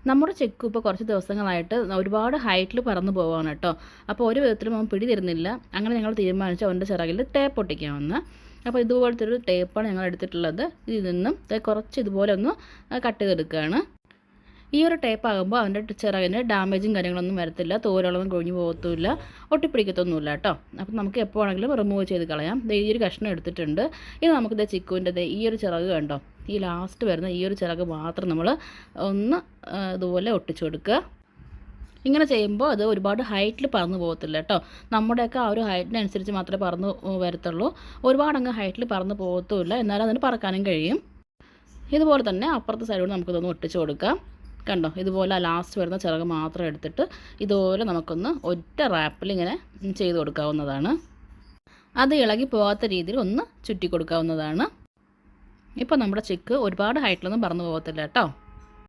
നമ്മുടെ ചെക്ക് ഇപ്പോൾ കുറച്ച് ദിവസങ്ങളായിട്ട് ഒരുപാട് ഹൈറ്റിൽ പറന്ന് പോവുകയാണ് കേട്ടോ. അപ്പോൾ ഒരു വിധത്തിലും അവൻ പിടി തരുന്നില്ല. അങ്ങനെ ഞങ്ങൾ തീരുമാനിച്ചു അവൻ്റെ ചിറകിൽ ടേപ്പ് ഒട്ടിക്കാമെന്ന്. അപ്പോൾ ഇതുപോലത്തെ ഒരു ടേപ്പാണ് ഞങ്ങൾ എടുത്തിട്ടുള്ളത്. ഇതിൽ നിന്നും കുറച്ച് ഇതുപോലെ ഒന്ന് കട്ട് ചെയ്തെടുക്കുകയാണ്. ഈ ഒരു ടേപ്പ് ആകുമ്പോൾ അവൻ്റെ ചിറകിന് ഡാമേജും കാര്യങ്ങളൊന്നും വരത്തില്ല, തോലുകളൊന്നും കൊഴിഞ്ഞു പോകത്തുമില്ല, ഒട്ടിപ്പിടിക്കത്തൊന്നുമില്ല കേട്ടോ. അപ്പം നമുക്ക് എപ്പോൾ വേണമെങ്കിലും റിമൂവ് ചെയ്ത് കളയാം. ഈ ഒരു കഷ്ണം എടുത്തിട്ടുണ്ട്. ഇത് നമുക്ക് ചിക്കുവിൻ്റെ ഈ ഒരു ചിറക് കണ്ടോ, ഈ ലാസ്റ്റ് വരുന്ന ഈ ഒരു ചിറക് മാത്രം നമ്മൾ ഒന്ന് ഇതുപോലെ ഒട്ടിച്ചു കൊടുക്കുക. ഇങ്ങനെ ചെയ്യുമ്പോൾ അത് ഒരുപാട് ഹൈറ്റിൽ പറന്നു പോകത്തില്ല കേട്ടോ. നമ്മുടെയൊക്കെ ആ ഒരു ഹൈറ്റിനനുസരിച്ച് മാത്രമേ പറന്ന് വരത്തുള്ളൂ. ഒരുപാട് അങ്ങ് ഹൈറ്റിൽ പറന്ന് പോകത്തുമില്ല, എന്നാലും അതിന് പറക്കാനും കഴിയും. ഇതുപോലെ തന്നെ അപ്പുറത്തെ സൈഡോട് നമുക്കിതൊന്ന് ഒട്ടിച്ചു കൊടുക്കാം. കണ്ടോ, ഇതുപോലെ ലാസ്റ്റ് വരുന്ന ചിറക് മാത്രം എടുത്തിട്ട് ഇതുപോലെ നമുക്കൊന്ന് ഒറ്റ റാപ്പിൽ ഇങ്ങനെ ചെയ്ത് കൊടുക്കാവുന്നതാണ്. അത് ഇളകി പോകാത്ത രീതിയിൽ ഒന്ന് ചുറ്റി കൊടുക്കാവുന്നതാണ്. ഇപ്പോൾ നമ്മുടെ ചിക്ക് ഒരുപാട് ഹൈറ്റിലൊന്നും പറന്നു പോകത്തില്ല കേട്ടോ.